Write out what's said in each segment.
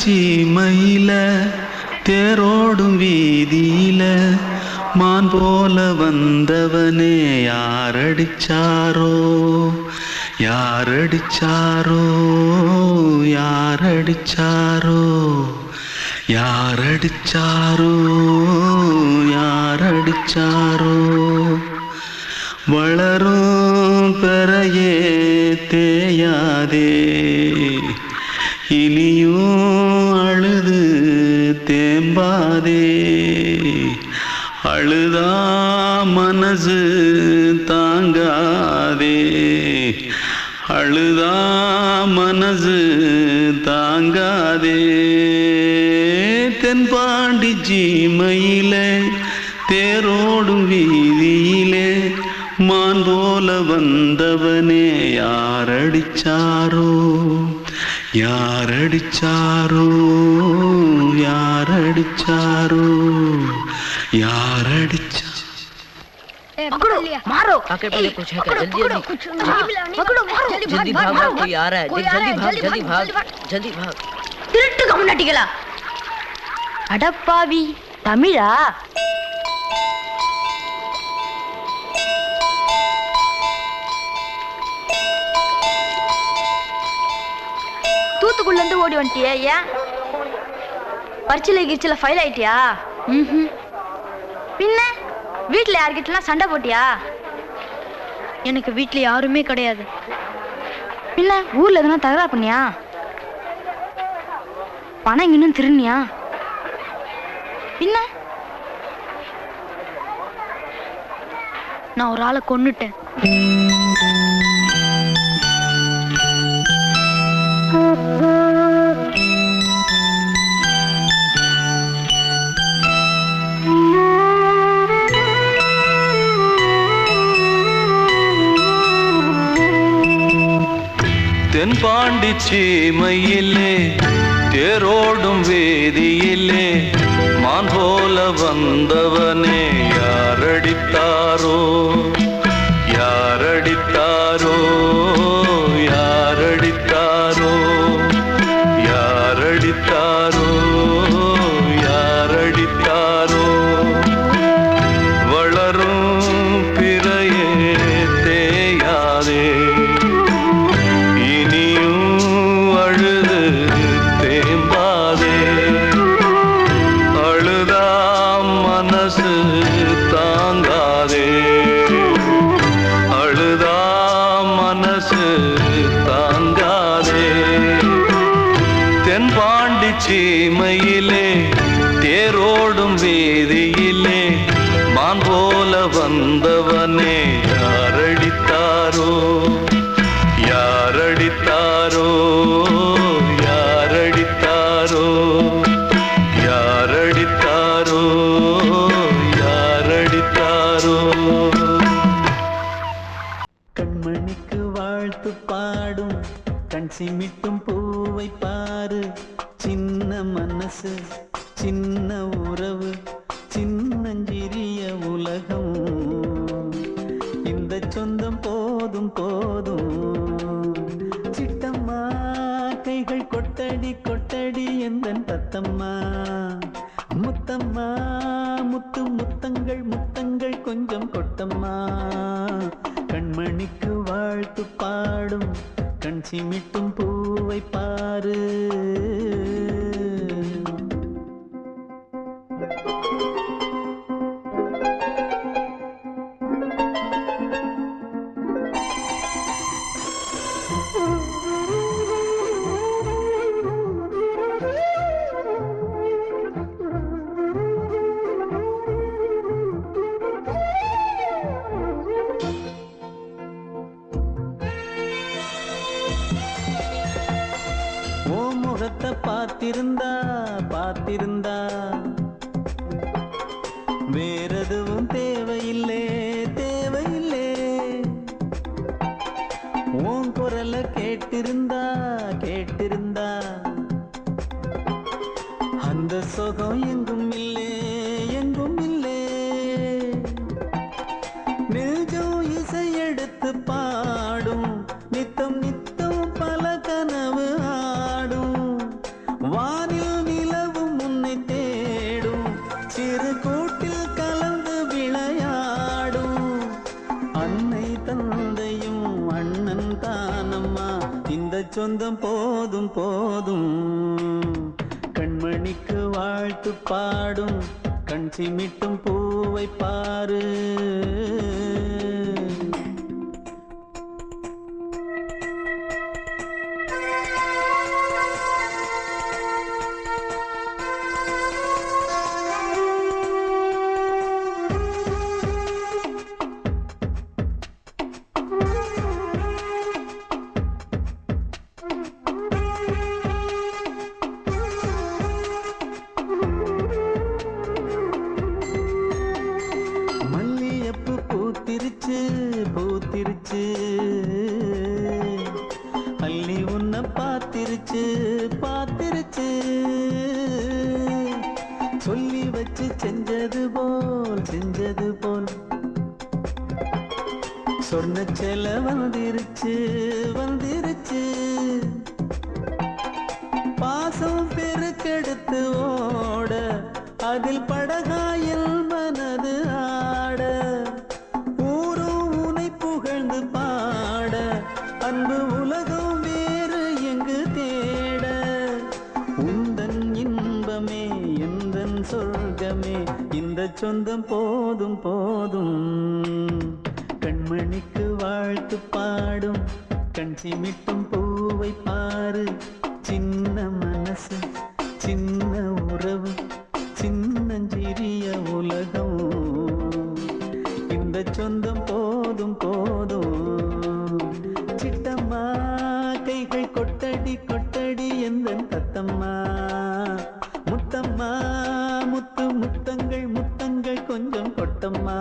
சீமையில தேரோடும் வீதியில மான் போல வந்தவனே யாரடிச்சாரோ யாரடிச்சாரோ யாரடிச்சாரோ யாரடிச்சாரோ யாரடிச்சாரோ வளரும் பெறையே தேயாதே இனியும் அழுது தேம்பாதே அழுதா மனசு தாங்காதே அழுதா மனசு தாங்காதே தென்பாண்டி சீமையிலே தேரோடும் வீதியிலே மான் போல வந்தவனே யாரடிச்சாரோ யாரடிச்சாரோ யாரடிச்சாரோ यारडिचा पकड़ो मारो आके पहले कुछ है क्या जल्दी जल्दी पकड़ो मारो जल्दी भाग कोई आ रहा है जल्दी भाग திருட்டு கம்முனட்டிகளா அடப்பாவி தமிழா தூத்துக்குள்ள இருந்து ஓடி வந்துட்டியா ஏன் பரிச்சையில கிரிச்சில ஃபைல் ஆயிட்டியா பின்ன வீட்டுல யார்கிட்டலாம் சண்டை போட்டியா எனக்கு வீட்டுல யாருமே கிடையாது பின்ன ஊர்ல எதுனா தகராறு பண்ணியா பணம் இன்னும் திருநியா பின்ன நான் ஒரு ஆளை கொன்னுட்டேன் தென்பாண்டி சீமையிலே தேரோடும் வேதியிலே மான் போல வந்தவனே யாரடித்தாரோ யாரடித்தாரோ யாரடித்தாரோ யாரடித்தாரோ யாரடித்தாரோ வளரும் பிறையே தேயாதே தென்பாண்டி சீமையிலே தேரோடும் வேதியிலே மான் போல வந்தவனே யாரடித்தாரோ யாரடித்தாரோ யாரடித்தாரோ யாரடித்தாரோ யாரடித்தாரோ கண்மணிக்கு வாழ்த்து பாடும் கண் சிமிட்டும் பூவை பாரு சின்ன மனசு சின்ன உறவு சின்னஞ்சிறிய உலகம் இந்த சொந்தம் போதும் போதும் சிட்டம்மா கைகள் கொட்டடி கொட்டடி எந்தன் தத்தம்மா முத்தம்மா முத்து முத்தங்கள் முத்தங்கள் கொஞ்சம் கொட்டம்மா கண்மணிக்கு வாழ்த்து பாடும் கண் சிமிட்டும் பூவை பாரு முகத்தை பார்த்திருந்தா பார்த்திருந்தா வேறெதுவும் தேவையில்லை தேவையில்லை உன் குரலை கேட்டிருந்தா கேட்டிருந்தா அந்த சுகம் எங்கும் இல்லை எங்கும் இல்லை நெஞ்சம் இசை எடுத்து பாடும் நித்தம் நித்தம் பல கனவு ஆடும் வானில் சொந்தம் போதும் போதும். கண்மணிக்கு வாழ்த்து பாடும் கண் சிமிட்டும் பூவை பாரு. பூத்திருச்சு அள்ளி உன்னை பார்த்திருச்சு பார்த்திருச்சு. சொல்லி வச்சு செஞ்சது போல் சொன்ன செல வந்துருச்சு வந்துருச்சு. பாசம் பெருக்கெடுத்து ஓட அதில் படகாயில் மனது ஆட. புகழ்ந்து பாட அன்பு உலகம் வேறு எங்கு தேட. உந்தன் இன்பமே எந்தன் சொர்க்கமே இந்த சொந்தம் போதும் போதும். கண்மணிக்கு வாழ்த்து பாடும் கண் சிமிட்டும் பூவை பாரு. சின்ன மனசு சின்ன உறவு சின்னஞ்சிறிய உலகம் இந்த சொந்தம் போதும் போதும். சிட்டம்மா கைகள் கொட்டடி கொட்டடி எந்தன் தத்தம்மா. முத்தம்மா முத்து முத்தங்கள் முத்தங்கள் கொஞ்சம் கொட்டம்மா.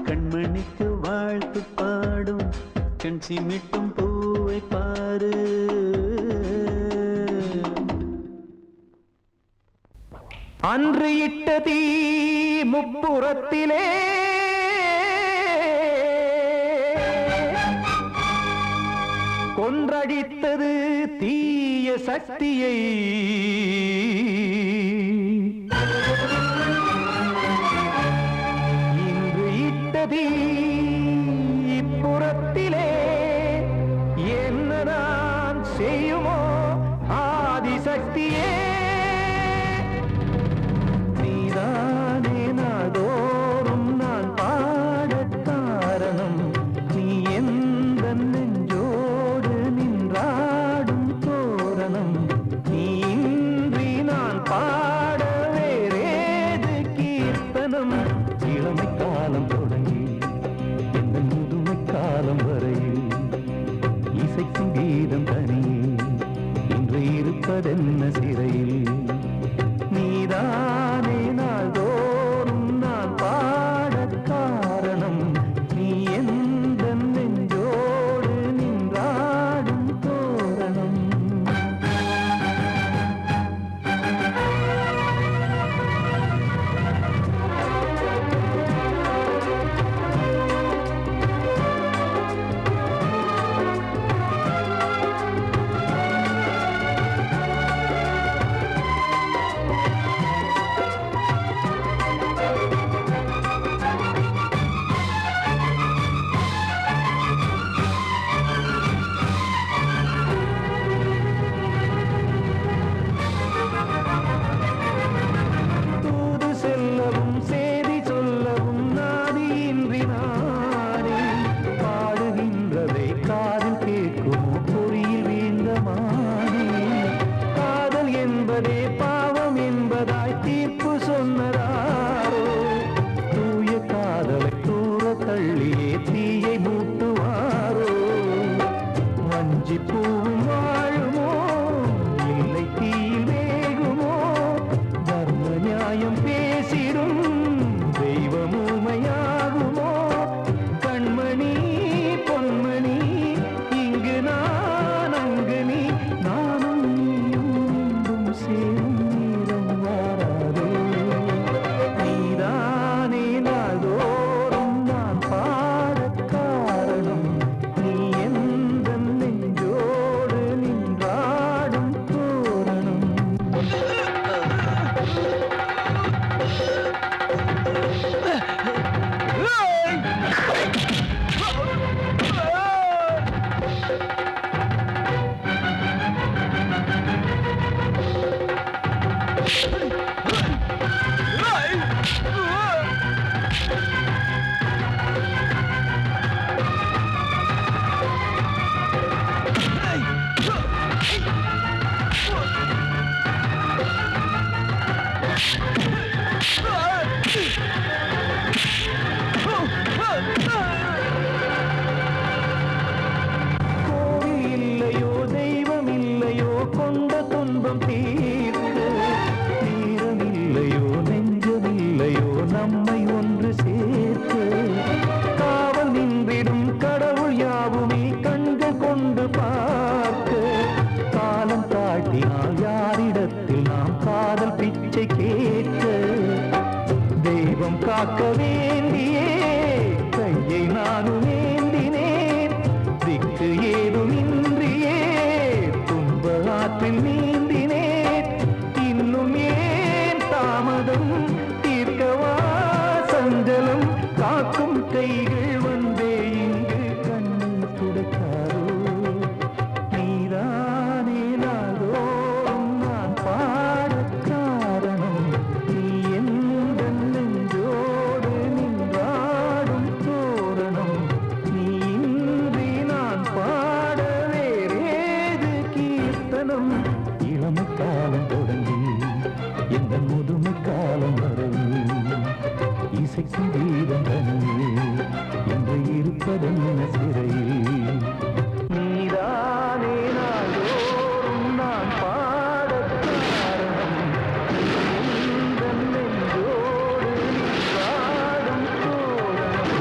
கண்மணிக்கு வாழ்த்து பாடும் கண் சிமிட்டும் பூவை பாரு. அன்று இட்ட தீ முப்புறத்திலே கொன்றடித்தது தீய சக்தியை. இன்று இட்டதி இப்புறத்திலே என்ன நான் செய்யுமோ ஆதிசக்தியே. நீதானே நாடோறும் நான் பாடக் காரணம். நீ எந்த நெஞ்சோடு நின்றாடும் தோரணம். நீ இன்றி நான் பாட வேறேது கீர்த்தனம். இளமை காலம் தொடங்கி காக்கும் கைகள் வந்தே இங்கு கண்ணீர் துடைக்காரோ நீதானே நாள்தோறும் நான் பாடக் காரணம் நீ எந்த நெஞ்சோடு நின்றாடும் தோரணம் நீ இன்றி நான் பாட வேறேது கீர்த்தனம் இளமை காலம் தொடங்கி எந்த முதுமை காலம் வரை இசைக்கும் வீதம் தனியே என்று இருப்பதென்ன சிறையில் நீதானே நாள்தோறும் நான் பாடக் காரணம் எந்த நெஞ்சோடு நின்றாடும் தோரணம்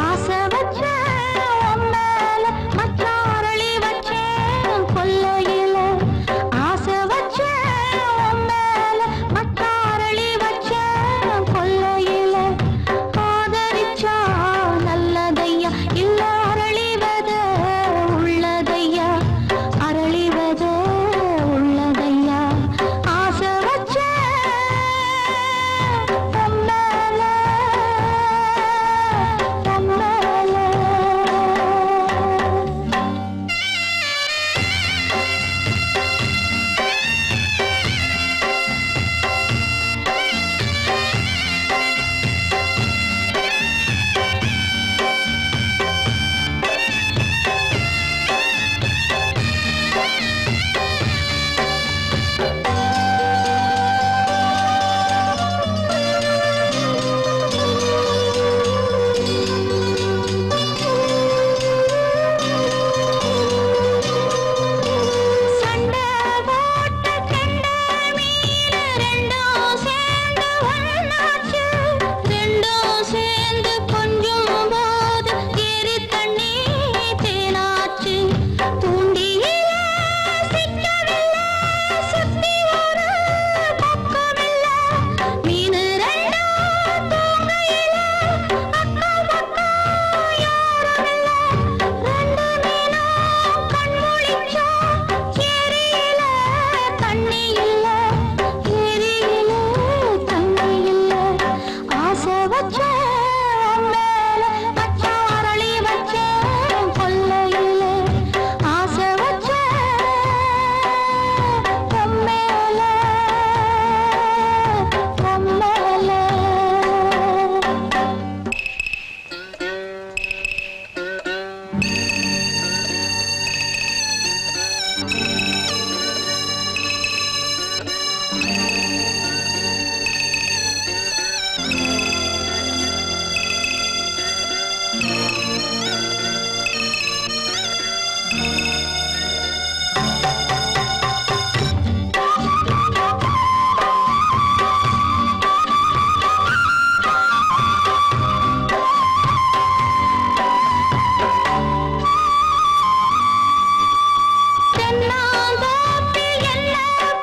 ஆசை வச்ச மேல மச்சாரளி வச்சேன் கொல்லையில ஆசை வச்ச மேல மச்சாரளி வச்சேன் கொல்லையில ஆதரிச்சா நல்லதையா இல்ல அரளிவத உள்ளதையா அரளிவத உள்ளதையா ஆசை வச்ச மேல சண்டை போட்ட கண்ட மீன் ரெண்டும் சேர்ந்து ஒண்ணாச்சு ரெண்டும் சேர்ந்து கொஞ்சம் போது ஏறி தண்ணி தேனாச்சு தூண்டியில சிக்கவில்லை சுத்தி ஒரு பக்கமில்லை மீன் ரெண்டும் தூங்கையில அக்கம் பக்கம் யாருமில்லை ரெண்டு மீனும் கண் முழிச்சா ஏரியில தண்ணி இல்ல ஏரியில தண்ணி இல்ல ஆசை வச்ச மேல மச்சாரளி வச்சேன் கொல்லையில ஆசை வச்ச மேல தென்னாந்தோப்பில் என்ன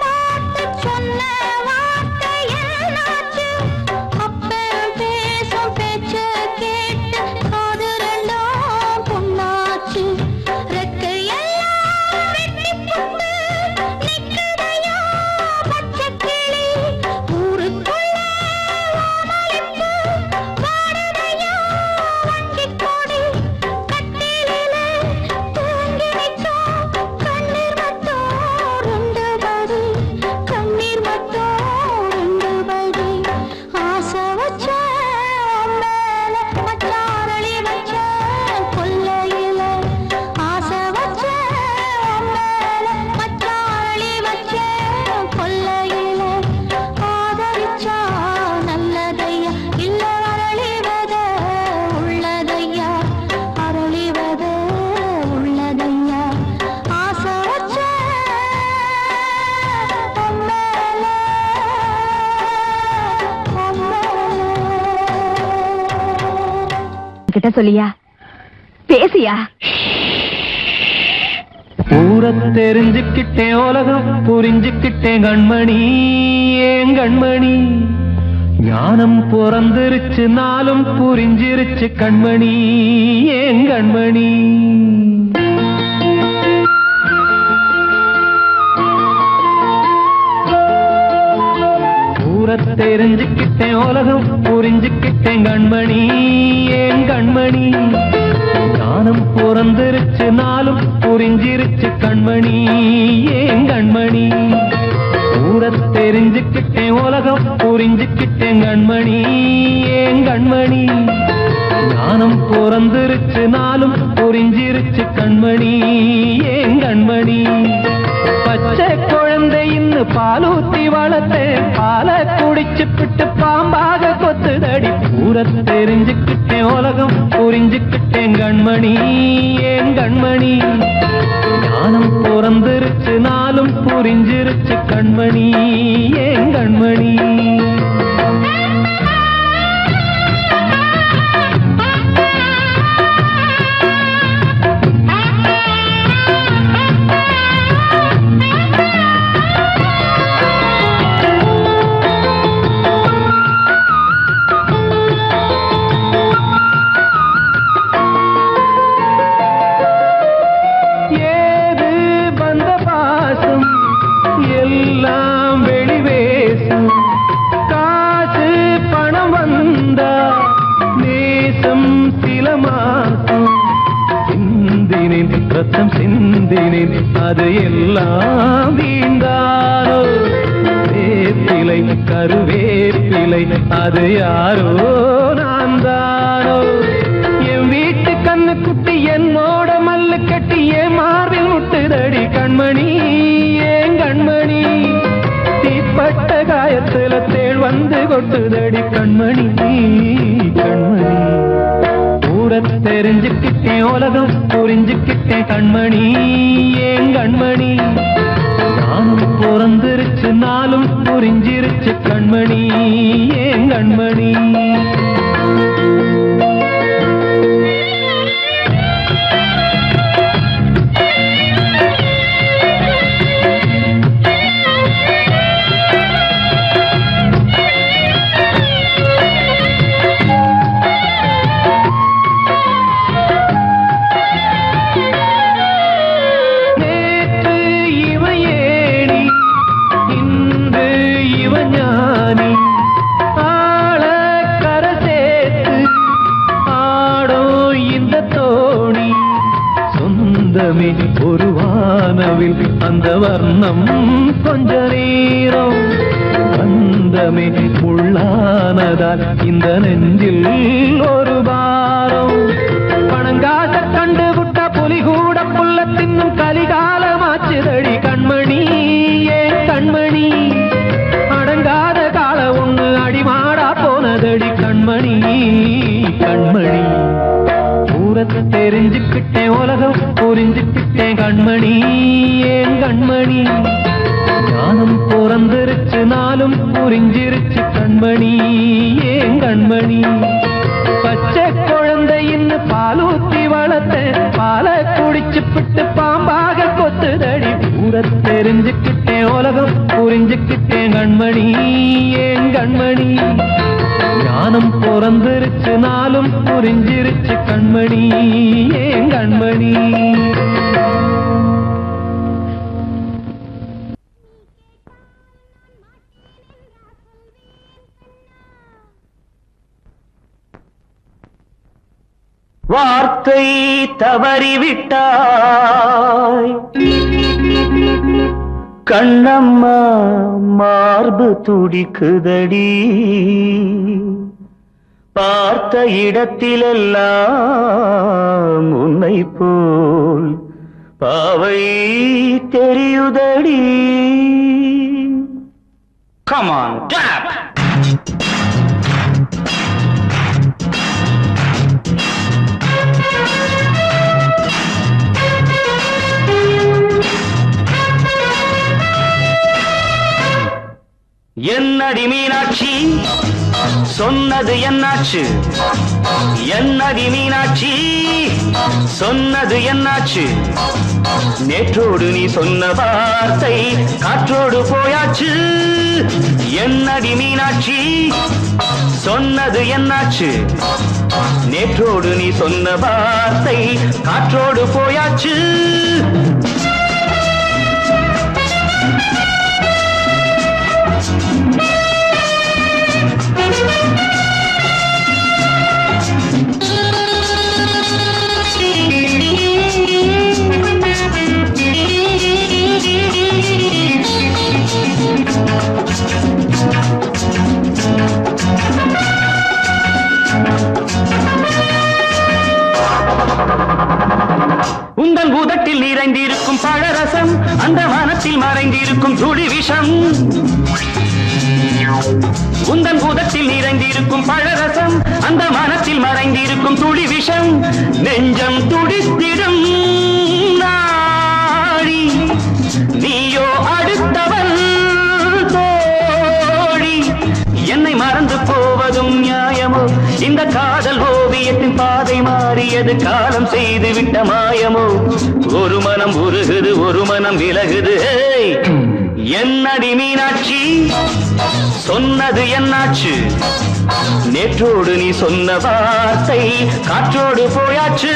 பார்த்து சொன்ன வார்த்தை என்னாச்சு அப்பன் பேசும் பேச்ச கேட்டு காது ரெண்டும் புண்ணாச்சு ரெக்கையெல்லாம் வெட்டி போட்டு நிக்குதையா பச்சை கிளி ஊருக்குள்ள ஓமளிப்பு வாடுதையா வண்டிக் கொடி கட்டிலில தூங்கி நிற்கும் கண்ணீர் மட்டும் ரெண்டு படி ஆசை வச்ச மேல மச்சாரளி வச்ச கொல்லையில ஆசை வச்ச மேல மச்சாரளி வச்ச கொல்லையில ஆதரிச்சா நல்லதையா இல்ல அரளிவத உள்ளதையா அரளிவத உள்ளதையா ஆசை வச்ச கிட்ட சொல்லியா பேசியா ஊரை தெரிஞ்சுக்கிட்டேன் உலகம் புரிஞ்சுக்கிட்டேன் கண்மணி ஏன் கண்மணி ஞானம் பிறந்திருச்சு நாளும் புரிஞ்சிருச்சு கண்மணி ஏன் கண்மணி ஊரை தெரிஞ்சுக்கிட்டேன் உலகம் புரிஞ்சுக்கிட்டேன் கண்மணி ஏன் கண்மணி ஞானம் பிறந்திருச்சு நாளும் புரிஞ்சிருச்சு கண்மணி ஏன் கண்மணி ஊரை தெரிஞ்சுக்கிட்டேன் உலகம் புரிஞ்சுக்கிட்டேன் கண்மணி ஏன் கண்மணி ஞானம் பிறந்திருச்சு நாளும் புரிஞ்சிருச்சு கண்மணி ஏன் கண்மணி பச்சை குழந்தை இன்னும் பாலூத்தி வளர்த்தேன் பாலை குடிச்சு பிட்டு பாம்பாக கொத்துதடி ஊரை தெரிஞ்சுக்கிட்டேன் உலகம் புரிஞ்சுக்கிட்டேன் கண்மணி ஏன் கண்மணி ஞானம் பிறந்திருச்சு நாளும் புரிஞ்சிருச்சு கண்மணி ஏன் கண்மணி ரத்தம் சிந்தினேன் அது எல்லாம் வீண்டானோ வேப்பிலை கருவேப்பிலை அது யாரோ நான் தானோ என் வீட்டு கண்ணு குட்டி என்னோட மல்லு கட்டி என் மார்பில் முட்டுதடி கண்மணி ஏன் கண்மணி தீப்பட்ட காயத்துல தேள் வந்து கொட்டுதடி கண்மணி கண்மணி ஊரை தெரிஞ்சுக்கிட்டேன் உலகம் புரிஞ்சுக்கிட்டேன் கண்மணி ஏன் கண்மணி ஞானம் பிறந்திருச்சு நாளும் புரிஞ்சிருச்சு கண்மணி ஏன் கண்மணி ஒரு வானவில் அந்த வர்ணம் கொஞ்ச நேரம் வந்தமே உள்ளானதால் இந்த நெஞ்சில் ஒரு பாரம் பணங்காச கண்டு விட்ட புலி கூட புல்ல தின்னும் கலிகாலமாச்சுதடி கண்மணி ஏன் கண்மணி அடங்காத கால ஒண்ணு அடிமாடா போனதடி கண்மணி கண்மணி தெரிஞ்சுக்கிட்டேன் உலகம் புரிஞ்சுக்கிட்டேன் கண்மணி ஏன் கண்மணி ஞானம் பிறந்திருச்சு நாளும் புரிஞ்சிருச்சு கண்மணி ஏன் கண்மணி பச்சை குழந்தை இன்னும் பாலூத்தி வளர்த்தேன் பாலை குடிச்சு பிட்டு பாம்பாக கொத்துதடி ஊரை தெரிஞ்சுக்கிட்டேன் உலகம் புரிஞ்சுக்கிட்டேன் கண்மணி ஏன் கண்மணி ஞானம் பிறந்திருச்சு நாளும் புரிஞ்சிருச்சு கண்மணி ஏன் கண்மணி வார்த்தை தவறிவிட்டாய் கண்ணம்மா மார்பு துடிக்குதடி பார்த்த இடத்திலெல்லாம் உன்னை போல் பாவை தெரியுதடி. Come on, clap! என்னடி மீனாட்சி சொன்னது என்னாச்சு? என்னடி மீனாட்சி சொன்னது என்னாச்சு? நேற்றோடு நீ சொன்ன வார்த்தை காற்றோடு போயாச்சு. என்னடி மீனாட்சி சொன்னது என்னாச்சு? நேற்றோடு நீ சொன்ன வார்த்தை காற்றோடு போயாச்சு. உந்தன் பூதத்தில் நிறைந்திருக்கும் பழரசம், அந்த மனத்தில் மறைந்திருக்கும் துளி விஷம். உந்தன் பூதத்தில் நிறைந்திருக்கும் பழரசம், அந்த மனத்தில் மறைந்திருக்கும் துளி விஷம். நெஞ்சம் துடித்திடும் நாடி, நீயோ அடுத்தவள் தோழி. என்னை மறந்து போவதும் நியாயமோ? இந்த காதல் ஓவியத்தின் பாதை மாறியது, காலம் செய்து விட்ட மாயமோ? ஒரு மனம் உருகுது, ஒரு மனம் விலகுது. என்னடி மீனாட்சி சொன்னது என்னாச்சு? நேற்றோடு நீ சொன்ன வார்த்தை காற்றோடு போயாச்சு.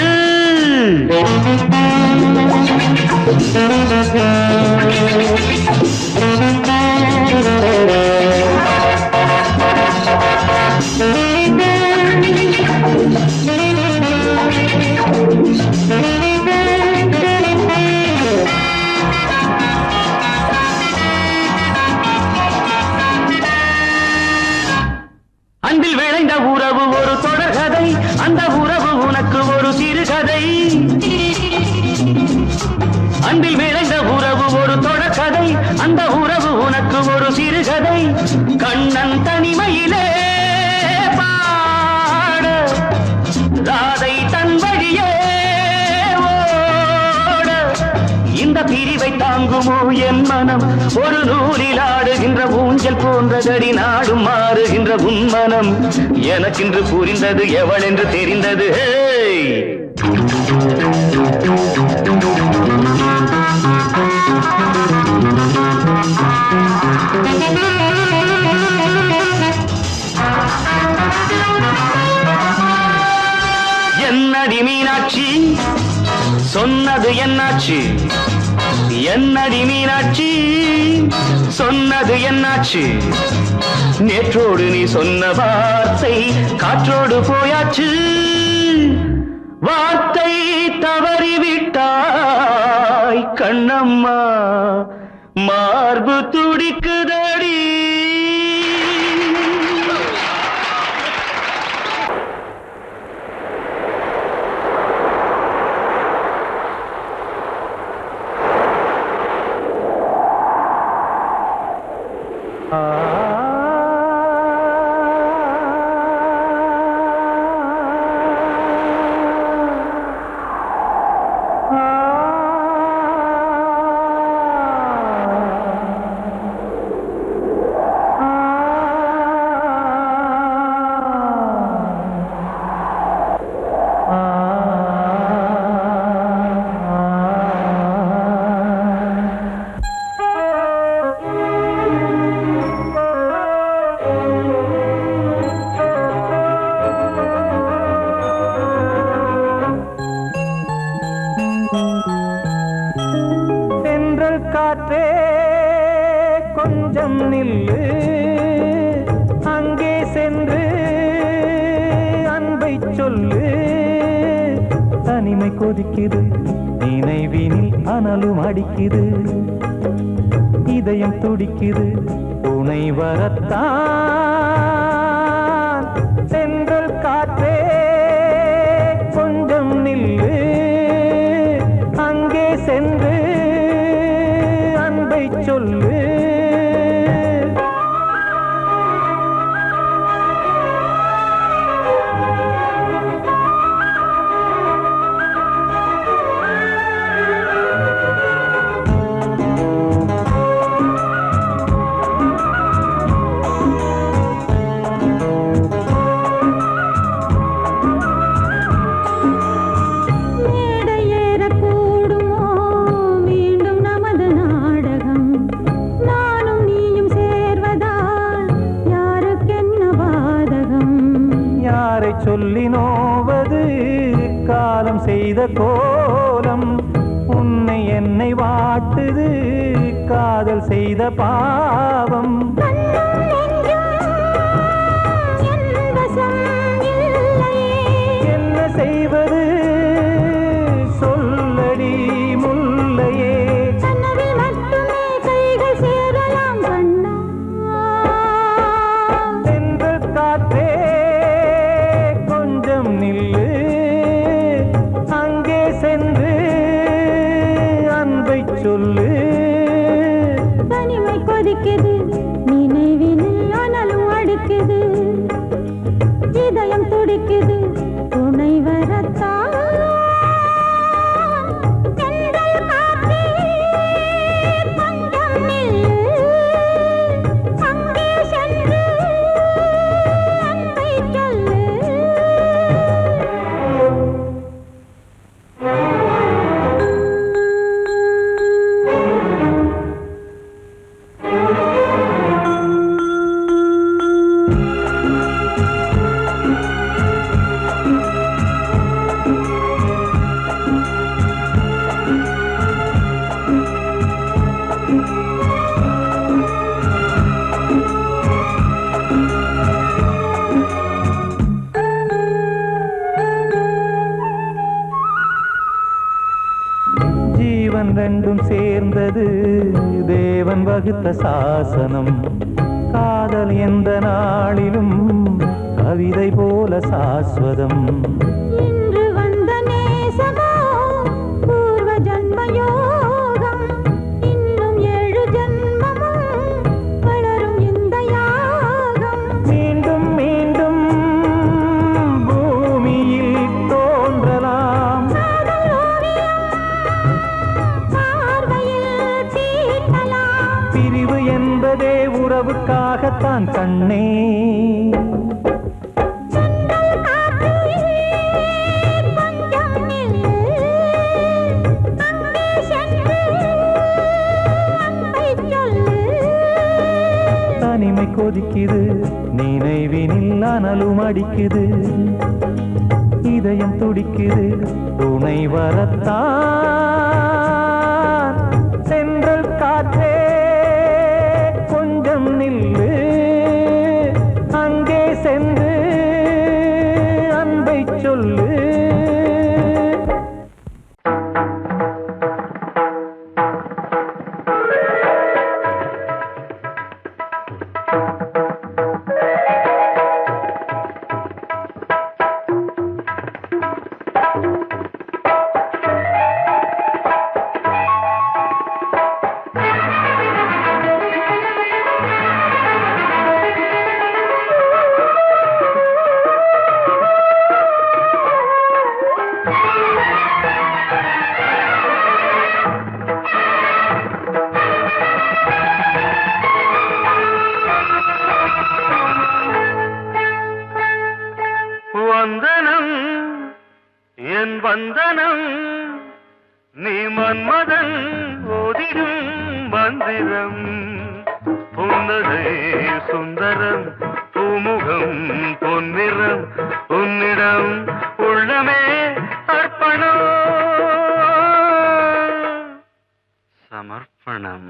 அன்பில் விளைந்த உறவு ஒரு தொடர்கதை, அந்த உறவு உனக்கு ஒரு சிறுகதை. அன்பில் விளைந்த உறவு ஒரு தொடர்கதை, அந்த உறவு உனக்கு ஒரு சிறுகதை. கண்ணன் தனிமையிலே பாட, ராதை தன் வழியே ஓட. இந்த பிரிவை தாங்குமோ என் மனம்? ஒரு நூலில் ஆடுகின்ற ஊஞ்சல் போன்றதடி, நாடும் மாறுகின்ற உன்மனம். எனக்கென்று புரிந்தது எவள் என்று தெரிந்தது. என்னடி மீனாட்சி சொன்னது என்னாச்சு? என்னடி மீனாட்சி சொன்னது என்னாச்சு? நேற்றோடு நீ சொன்ன வார்த்தை காற்றோடு போயாச்சு. வார்த்தை தவறிவிட்டாய் கண்ணம்மா, மார்பு துடிக்குதடி. காற்றே கொஞ்சம் நில்லு, அங்கே சென்று அன்பை சொல்லு. தனிமை கொதிக்குது, நினைவினில் அனலும் அடிக்குது, இதயம் துடிக்குது துணை வரத்தான். சென்றல் காற்றே கொஞ்சம் நில்லு, அங்கே சென்று அன்பை சொல்லு. செய்த கோலம் உன்னை என்னை வாட்டுது காதல் செய்த பாவம் என்ன செய்வது சொல்லடி முல்லையே தென்றல் காற்றே கொஞ்சம் நில்லு அங்கே சென்று அன்பை சொல்லு தனிமை கொதிக்குது நினைவினில் அனலும் அடிக்குது இதயம் துடிக்குது துணை வரத்தான் தென்றல் காற்றே கொஞ்சம் நில்லு அங்கே சென்று அன்பை சொல்லு ஜீவன் ரெண்டும் சேர்ந்தது தேவன் வகுத்த சாசனம் காதல் எந்த நாளிலும் கவிதை போல சாஸ்வதம் இன்று வந்த நேசமோ பூர்வ ஜன்ம யோகம் இன்னும் 7 ஜன்மமும் வளரும் இந்த யாகம் மீண்டும் மீண்டும் பூமியில் தோன்றலாம் காதல் ஓவியம் பார்வையில் தீட்டலாம் பிரிவு என்பதே உறவுக்காகத்தான் கண்ணே தென்றல் காற்றே கொஞ்சம் நில்லு அங்கே சென்று அன்பை சொல்லு தனிமை கொதிக்குது நினைவினில் அனலும் அடிக்குது இதயம் துடிக்குது துணை வரத்தான் தென்றல் காற்றே கொஞ்சம் நில்லு அங்கே சென்று அன்பை சொல்லு வந்தனம் என் வந்தனம் நீ மன்மதன் ஓதிடும் மந்திரம் புன்னகை சுந்தரம் பூமுகம் பொன்னிறம் உன்னிடம் உள்ளமே அர்ப்பணம் சமர்ப்பணம்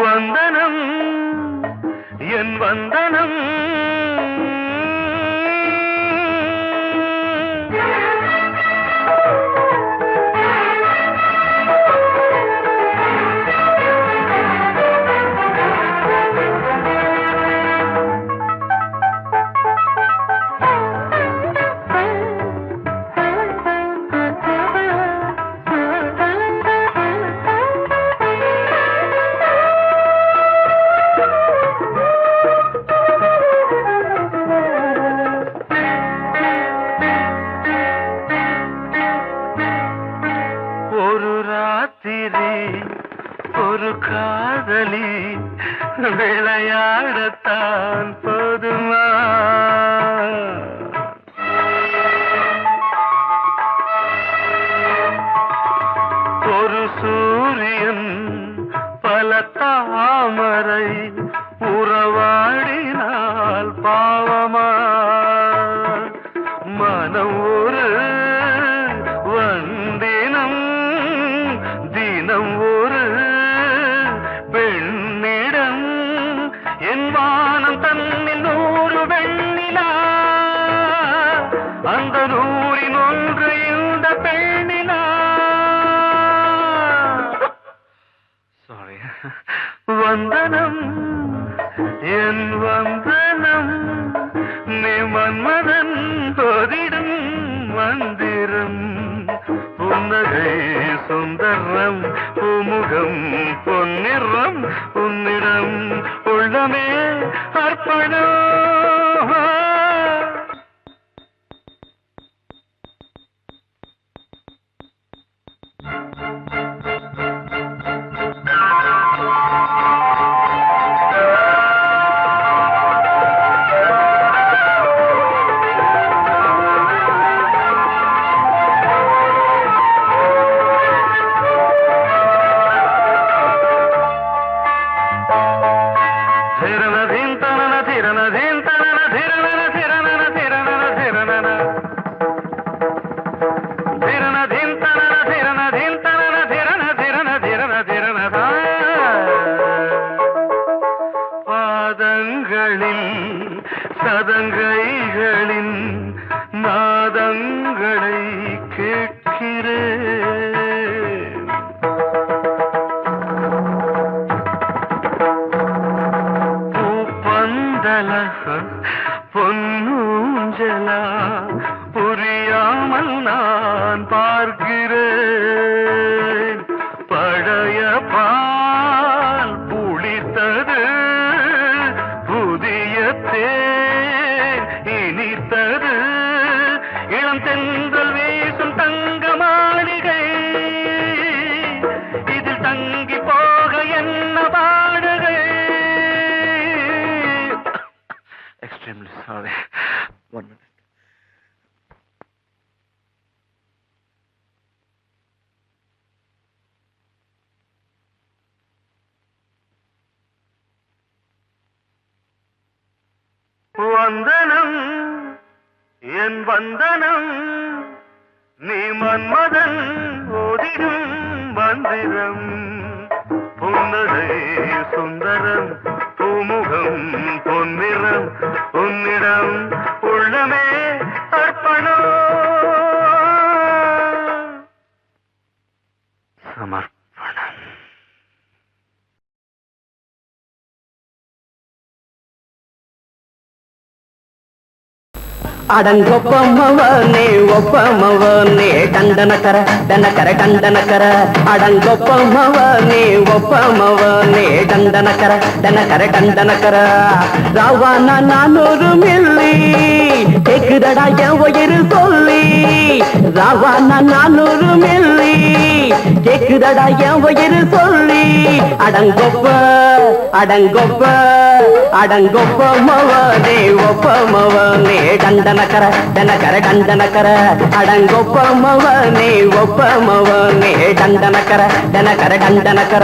வந்தனம் என் வந்தனம் ஒரு காதலி விளையாடத்தான் போதுமா ஒரு சூரியன் பல தாமரை உறவாடினால் பாவமா மனம் ஒரு தினம் ஒரு பெண்ணிடம் என் வானம் தன்னில் 100 வெண்ணிலா அந்த 100இன் ஒன்று இந்த பெண்ணிலா சாரி வந்தனம் என் வந்தனம் நீ மன்மதன் போதிடும் மந்திரம் புன்னகை சுந்தரம் பூமுகம் பொன்னிறம் உன்னிடம் உள்ளமே அர்ப்பணம் சதங்கைகளின் நாதங்களை கேட்கிறேன் பூப்பந்தல பொன்னூஞ்சலா புரியாமல் நான் பார்க்கிறேன் பழைய பால் புளித்தது புதிய தேன் இனித்தது இளம் தென்றல் வீசும் தங்க மாளிகை இதில் தங்கி போக என்ன பாடுகை எக்ஸ்ட்ரீம்லி சாரி 1 minute வந்தனம் என் வந்தனம் நீ மன்மதன் ஓதிடும் மந்திரம் புன்னகை சுந்தரம் பூமுகம் பொன்னிறம் உன்னிடம் உள்ளமே அர்ப்பணம் சமர்ப்பணம் அடங்கொப்பமவனே ஒப்பமவனே டண்டனக்கர டனக்கர டண்டனக்கர அடங்கொப்பமவனே ஒப்பமவனே டண்டனக்கர டனக்கர டண்டனக்கர ராவானா 400 மில்லி கேக்குதடா என் உயிர் சொல்லி ராவானா 400 மில்லி கேக்குதடா என் உயிர் சொல்லி அடங்கொப்ப அடங்கொப்ப அடங்கொப்பமவனே ஒப்பமவனே டண்டனக்கர டனக்கர டண்டனக்கர அடங்கொப்பமவனே ஒப்பமவனே டண்டனக்கர டனக்கர டண்டனக்கர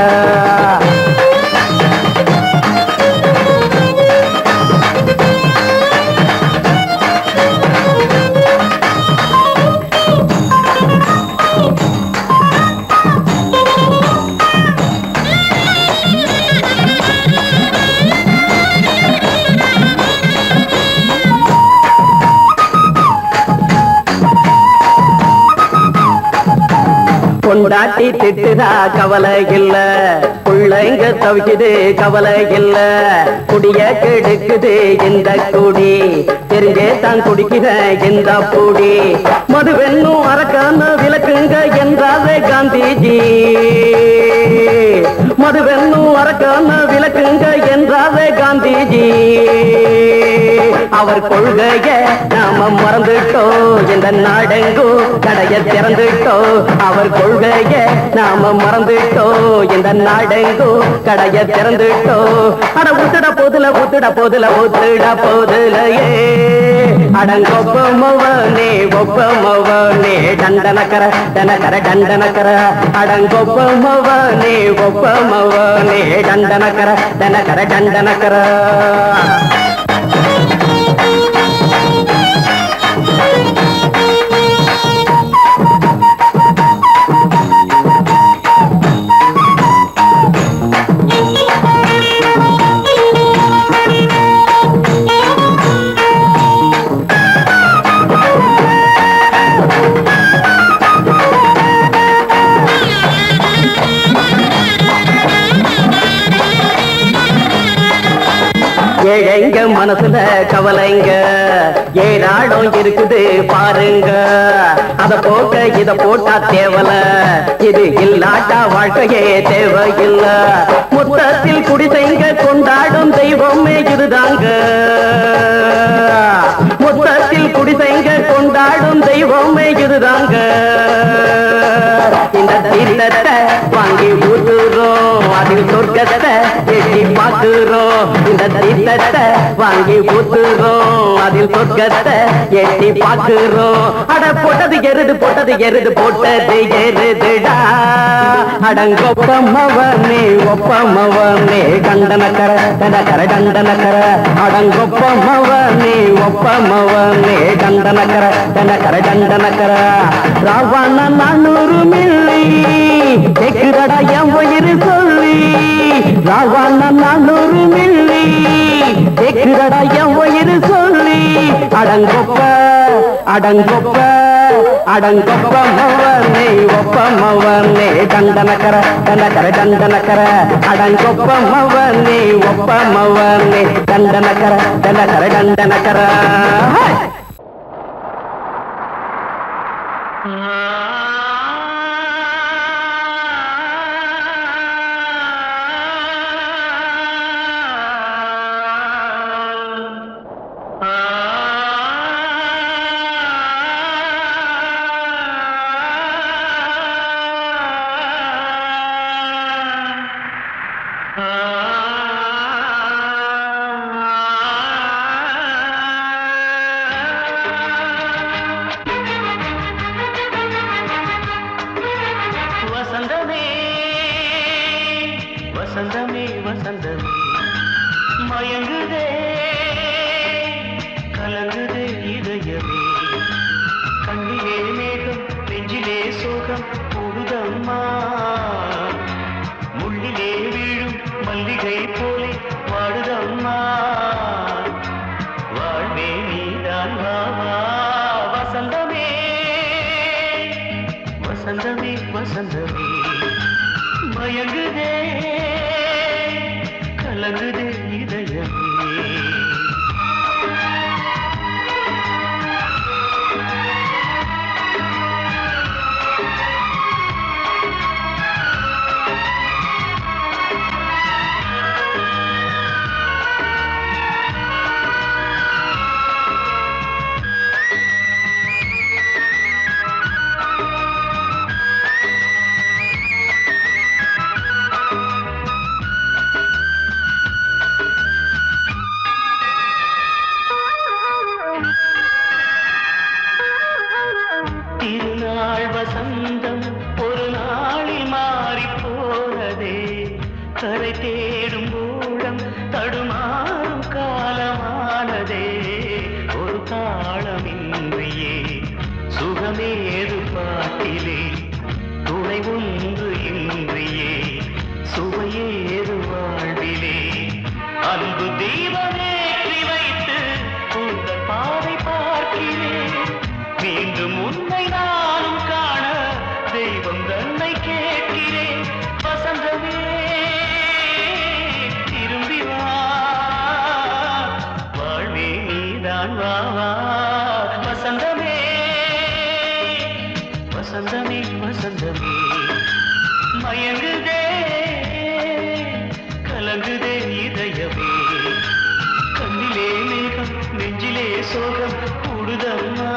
பொண்டாட்டி திட்டுதா கவலை இல்ல பிள்ளைங்க தவிக்குது கவலை இல்ல குடிய கெடுக்குது இந்த குடி தெரிஞ்சே தான் குடிக்கிற இந்த பூடி மதுவென்னும் அரக்கான விளக்குங்க என்றாரே காந்திஜி மதுவென்னும் அரக்கான விளக்குங்க என்றாரே காந்திஜி அவர் கொள்கைய நாம மறந்துட்டோம் இந்த நாடெங்கும் கடைய திறந்துட்டோம் அவர் கொள்கைய நாம மறந்துட்டோம் இந்த நாடெங்கும் கடைய திறந்துட்டோம் அட ஊத்துட போதுல ஊத்துட போதுல ஊத்துட போதுலையே அடங்கொப்பமவனே ஒப்பமவனே டண்டனக்கர டனக்கர டண்டனக்கர அடங்கொப்பமவனே ஒப்பமவனே டண்டனக்கர டனக்கர டண்டனக்கர ஏழைங்க மனசுல கவலைங்க ஏராளம் இருக்குது பாருங்க. அத போக்க இத போட்டா தேவல, இது இல்லாட்டா வாழ்க்கையே தேவையில்ல. மொத்தத்தில் குடிசைங்க கொண்டாடும் தெய்வமே இதுதாங்க. மொத்தத்தில் குடிசைங்க கொண்டாடும் தெய்வமே இதுதாங்க. இந்த தீர்த்தத்தை வாங்கி ஊத்துறோம், அதில் சொர்க்கத்தை எட்டி பார்க்கிறோம். இந்த தீர்த்தத்தை வாங்கி ஊத்துறோம், அதில் சொர்க்கத்தை எட்டி பார்க்கிறோம். அட போட்டது எருது போட்டது எருது போட்டது எருதுடா. அடங்கொப்பமவனே ஒப்பமவனே கண்டனக்கர கண்டனக்கர கண்டனக்கர. அடங்கொப்பமவனே ஒப்பமவனே கண்டனக்கர கண்டனக்கர கண்டனக்கர. ராவண 400 மில்லி கேக்குதடா என் உயிர் சொல்லி. ராவண 400 மில்லி கேக்குதடா என் உயிர் சொல்லி. அடங்கொப்ப அடங்கொப்ப அடங்கொப்பமவனே ஒப்பமவனே கண்டனக்கர கண்டனக்கர கண்டனக்கர. அடங்கொப்பமவனே ஒப்பமவனே கண்டனக்கர கண்டனக்கர கண்டனக்கர. வசந்தமே வசந்தமே வசந்தமே மயங்குதே கலங்குதே இதயமே. கண்ணிலே மேகம் நெஞ்சிலே சோகம் கூடுதம்மா. முள்ளிலே வீழும் மல்லிகை போலே வாடுதம்மா. வாழ்வே நீதான் வாவா. வசந்தமே வசந்தமே வசந்தமே மயங்குதே கலங்குதே இதயமே. திருநாள் வசந்தம் ஒரு நாளில் மாறி போனதே. கரை தேடும் ஊழம் தடுமாறும் காலமானதே. ஒரு தாளமின்றியே சுகமேது பாட்டிலே. துணை ஒன்று இன்றியே சுவையேது வாழ்விலே. அன்பு தீபமேற்றி வைத்து உங்கள் பாதை பார்க்கிறேன். மீண்டும் உன்னை நானும் காண தெய்வம் தன்னை கேட்கிறேன். வசந்தமே திரும்பி வா, வாழ்வே நீதான் வா வா. வசந்தமே வசந்தமே வசந்தமே மயங்குதே கலங்குதே இதயமே. கண்ணிலே மேகம் நெஞ்சிலே சோகம் கூடுதம்மா.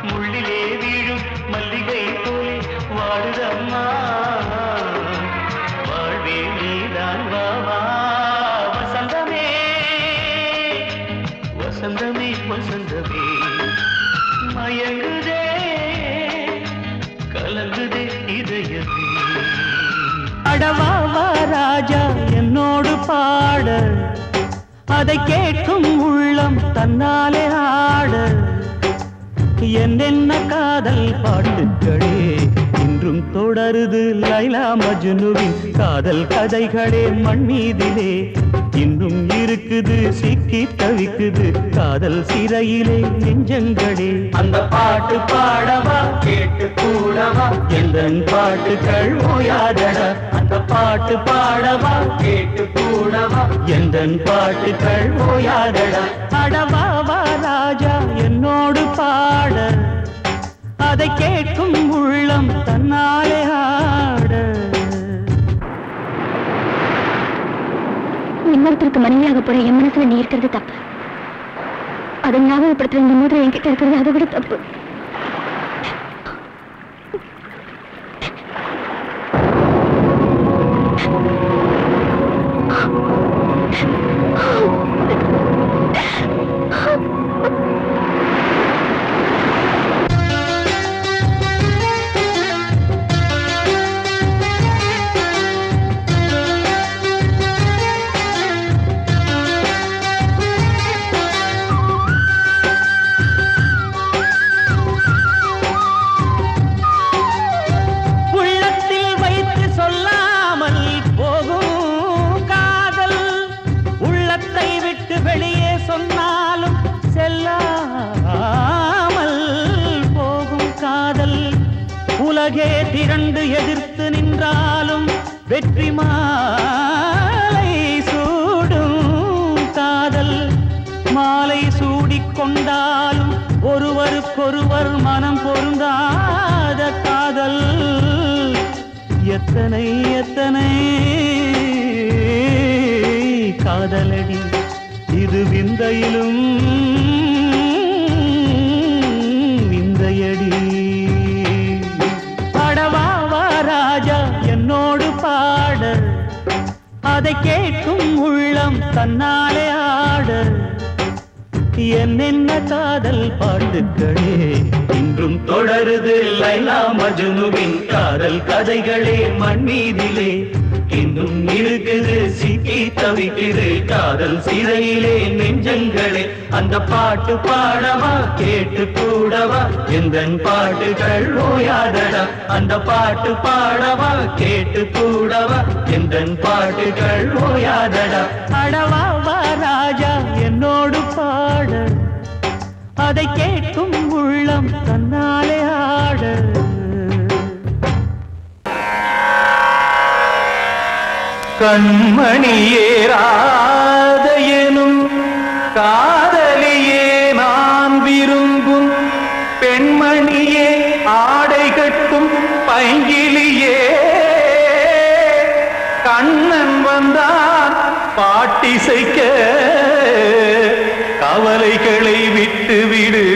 முள்ளிலே வீழும் மல்லிகை போலே வாடுதம்மா. வாழ்வே நீதான் வா வா. வசந்தமே வசந்தமே வசந்தமே மயங்குதே கலங்குதே இதயமே. அடவாவா ராஜா என்னோடு பாட, அதை கேட்கும் உள்ளம் தன்னாலே ஆட. என்னென்ன காதல் பாட்டுக்களே இன்றும் தொடருது லைலா மஜ்னுவின் காதல் கதைகளே. மண் மீதிலே இன்னும் இருக்குது சிக்கி தவிக்குது காதல் சிறையிலே நெஞ்சங்களே. அந்த பாட்டு பாடவா கேட்டு கூடவா எந்த பாட்டுகள் ஓயாதடா. அந்த பாட்டு பாடவா கேட்டு கூடவா எந்தன் பாட்டுக்கள் ஓயாதடா அடவாவா ராஜா என்னோடு பாட அதை கேட்கும் உள்ளம் தன்னாலே ஆட இன்னொருத்தருக்கு மனைவியாக போற என் மனசுல நீ இருக்கிறது தப்பு. அதை ஞாபகப்படுத்துற இந்த மோதிரம் என்கிட்ட இருக்கிறது அதை விட தப்பு. உலகே திரண்டு எதிர்த்து நின்றாலும் வெற்றி மாலை சூடும் காதல் மாலை சூடிக்கொண்டாலும் ஒருவருக்கொருவர் மனம் பொருந்தாத காதல் எத்தனை எத்தனை காதலடி இது விந்தையிலும் விந்தையடி என்னோடு பாட அதை கேட்கும் உள்ளம் தன்னாலே ஆட என்னென்ன காதல் பாட்டுக்களே இன்றும் தொடருது லைலா மஜ்னுவின் காதல் கதைகளே மண் மீதிலே இன்னும் இருக்குது சிக்கி தவிக்குது காதல் சிறையிலே நெஞ்சங்களே அந்த பாட்டு பாடவா கேட்டு கூடவா எந்தன் பாட்டுகள் ஓயாதடா அந்த பாட்டு பாடவா கேட்டு கூடவா எந்தன் பாட்டுகள் ஓயாதடா அடவாவா ராஜா என்னோடு பாட அதை கேட்கும் உள்ளம் தன்னாலே ஆட கண்மணியே ராத எனும் காதலியே நான் விரும்பும் பெண்மணியே ஆடை கட்டும் பைங்கிலியே கண்ணன் வந்தான் பாட்டிசைக்க கவலைகளை விட்டு விடு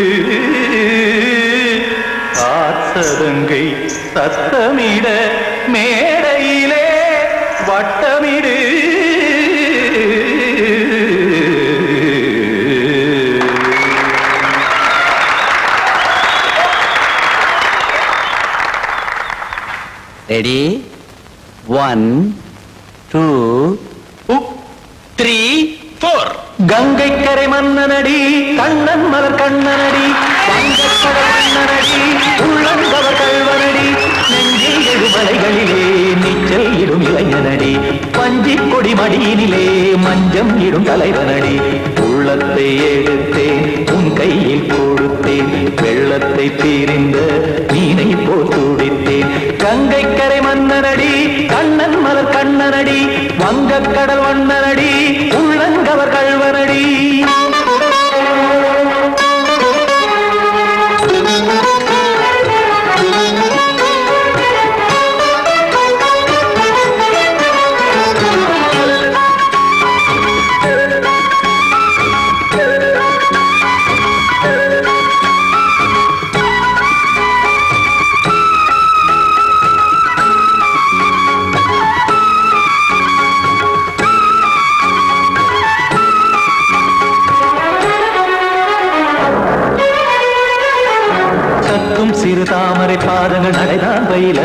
காத்ததங்கை சத்தமிட மேடையிலே வட்டமிடு ரெடி 1 2 3 4 கங்கை கரை மன்னனடி கண்ணன் மலர் கண்ணனடி வங்கக்கடல் மன்னனடி உள்ளங்கவர் கல்வனடி நெஞ்சில் எழுமலைகளிலே நீச்சல் இடும் இளைஞனடி பஞ்சிக் கொடி மடியினிலே மஞ்சம் இடும் தலைவனடி உள்ளத்தை எடுத்தேன் உன் கையில் கொடுத்தேன் வெள்ளத்தை தீரிந்த மீனை போல் துடித்தேன் கங்கை கரை மன்னனடி கண்ணன் மலர் கண்ணனடி வங்கக்கடல் வண்ணனடி உள்ளங்கவர் கல்வனடி சிறு தாமரை பாதங்கள் நடைதான் பயில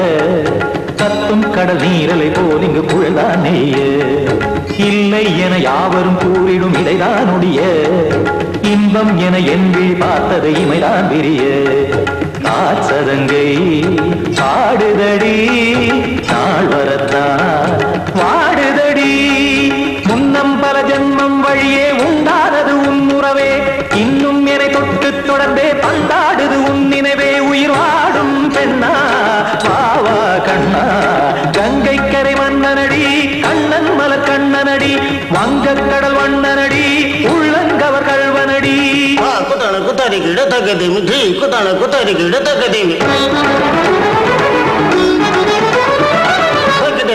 கத்தும் கடல் நீரலை போல் இங்கு குழல்தான் நெய்ய இல்லை என யாவரும் கூறிடும் இடைதான் ஒடிய இன்பம் என என்பி பார்த்தது இமைதான் விரிய காச்சதங்கை பாடுதடி நாள் வரத்தான் வாடுதடி முன்னம் பல ஜென்மம் வழியே உண்டானது உன் உறவே இன்னும் என்னை தொட்டு தொடர்ந்தே பந்தாடுது உன் நினைவே உயிர் வாடும் பெண்ணா பாவா கண்ணா கங்கை கரை மன்னனடி கண்ணன் மலர் கண்ணனடி வங்கக் கடல் வண்ணனடி உள்ளங்கவர் கல்வனடி குத்தான குத்தாரிக்கு இடத்தக்கதேமி ஜி குத்தான குத்தாரிக்கு இடத்தக்கதேமி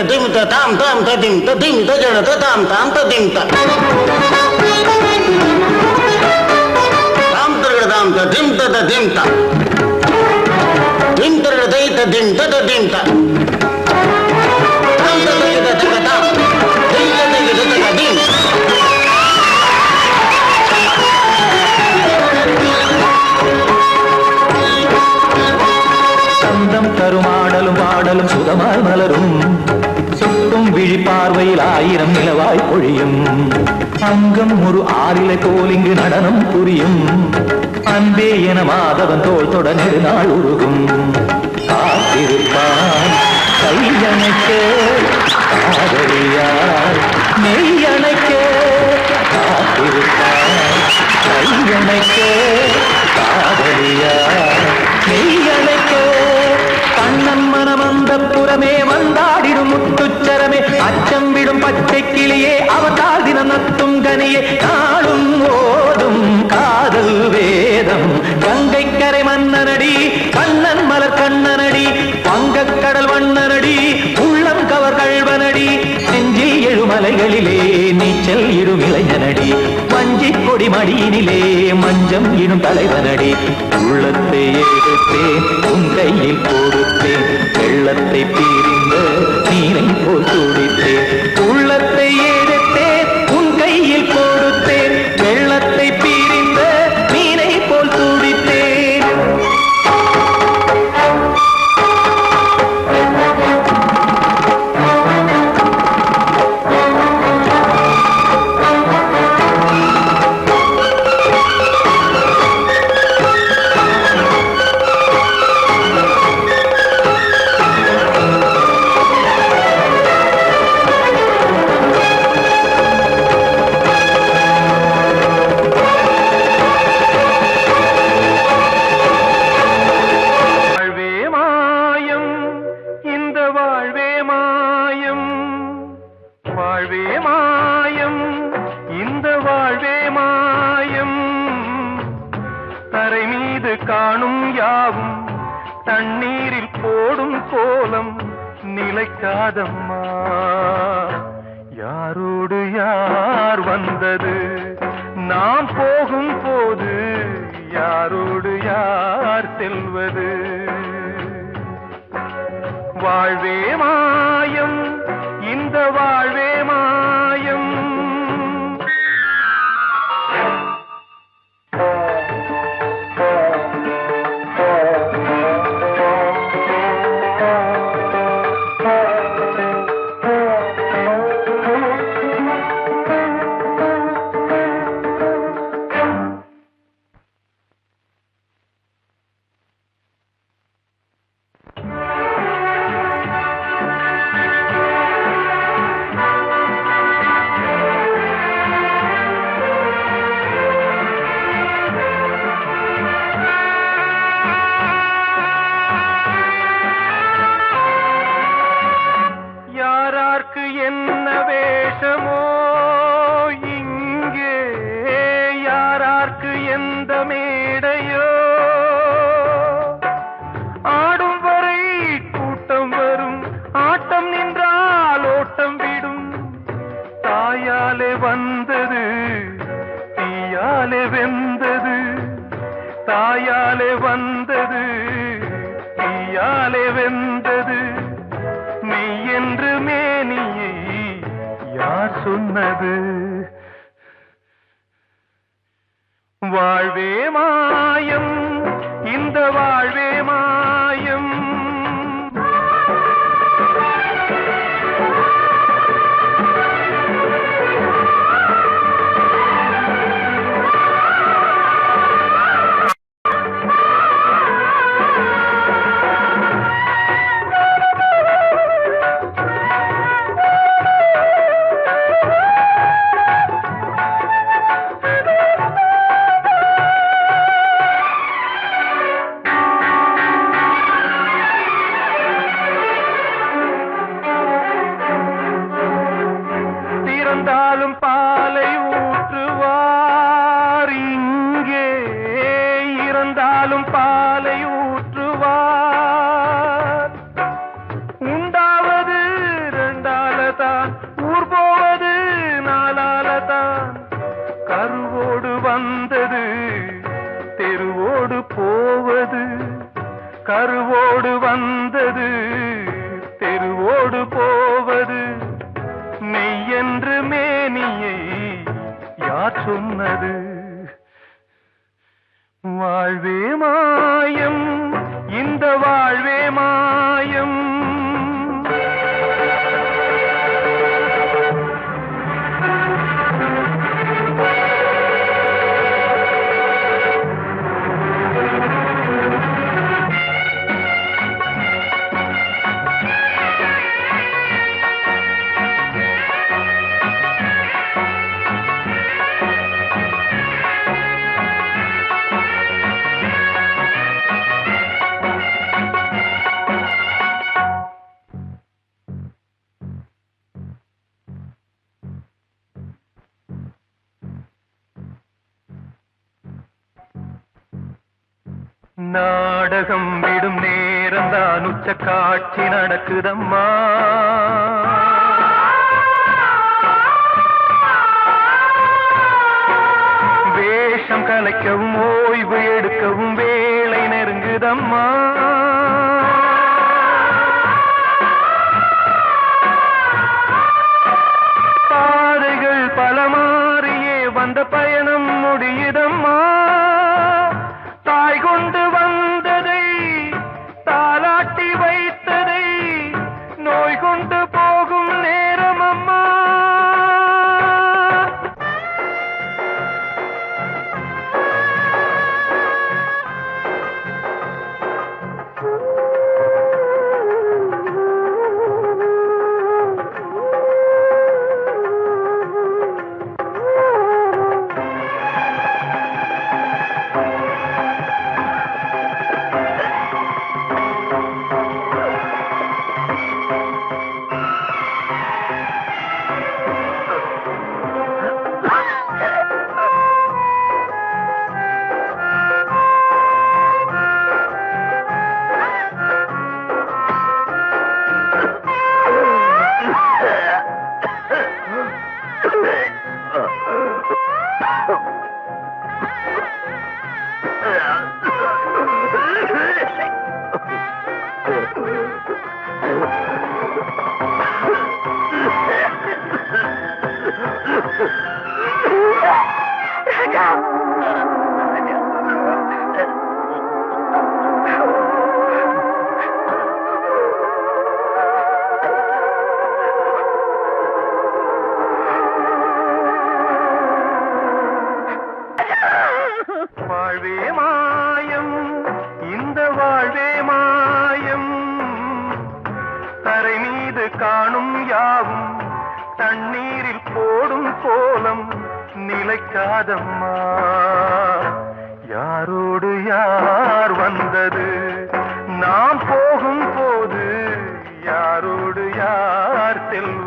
திமித்த தாம் தாம் ததிம் ததிம் தஜன தாம் தாம் ததிம் தாம் தர்கதாம் ததிம் ததிம் தாம் திம் தர்கதை ததிம் ததிம் தாம் தாம் ததிம் ததிம் ததிம் சந்தம் தருமாடலும் பாடலும் சுதமாய் மலரும் சுட்டும் விழி பார்வையில் 1000 நிலவாய் பொழியும் அங்கம் ஒரு ஆறிலை போல் இங்கு நடனம் புரியும் அன்பே என மாதவன் தோள் தொட நெடுநாள் உருகும் காத்திருப்பான் கையணைக்க காதலியார் மெய்யணைக்க காத்திருப்பான் கையணைக்க காதலியார் மெய்யணைக்க கண்ணன் மனமந்த புறமே வந்தாடிடும் முத்துச்சரமே அச்சம் விடும் பச்சை கிளியே அவதால் தினம் நத்தும் கனியே நாளும் ஓதும் காதல் வேதம் கங்கை கரை மன்னனடி கண்ணன் மலர் கண்ணனடி வங்கக் கடல் வண்ணனடி உள்ளம் கவர் கழ்வனடி நெஞ்சில் எழுமலைகளிலே நீச்சல் இடும் இளைஞனடி வஞ்சி கொடி மடியினிலே மஞ்சம் இடும் தலைவனடி உள்ளத்தை எடுத்தேன் உன் கையில் கொடுத்தேன் வெள்ளத்தை பிரிந்த நீரை போல் துடித்தேன் உள்ளத்தை எடுத்தேன் உன் கையில் கொடுத்தேன் வெள்ளத்தை பிரிந்த நீரை போல் துடித்தேன் காணும் யாவும் தண்ணீரில் போடும் கோலம் நிலைக்காதம்மா யாரோடு யார் வந்தது நாம் போகும் போது யாரோடு யார் செல்வது வாழ்வே மாயம் இந்த வாழ்வே மாயம் என்ன வேஷமோ இங்கே யாரார்க்கு எந்த மேடையோ ஆடும் வரை கூட்டம் வரும் ஆட்டம் நின்றால் ஓட்டம் விடும் தாயாலே வந்தது தீயாலே வெந்தது தாயாலே வந்தது தீயாலே வெந்தது மெய் என்று மேனியை யார் சொன்னது வாழ்வே மாயம் இந்த வாழ்வே மாயம் தான் ஊர் போவது நாளால தான் கருவோடு வந்தது தெருவோடு போவது கருவோடு வந்தது தெருவோடு போவது மெய்யென்று மேனியை யார் சொன்னது வாழ்வே மாயம் இந்த வாழ்வே மாயம் நாடகம் விடும் நேரம் தான் உச்ச காட்சி நடக்குதம்மா வேஷம் கலைக்கவும் ஓய்வு எடுக்கவும் வேளை நெருங்குதம்மா பாதைகள் பல மாறியே வந்த பயணம் முடியுதம்மா தாய் கொண்டு வந்ததை தாலாட்டி வைத்ததை நோய் கொண்டு போகும் நேரம் அம்மா வாழ்வே மாயம் இந்த வாழ்வே மாயம் தரை மீது காணும் யாவும் தண்ணீரில் போடும் கோலம் நிலைக்காதம்மா யாரோடு யார் வந்தது நாம் போகும் போது யாரோடு யார் செல்வது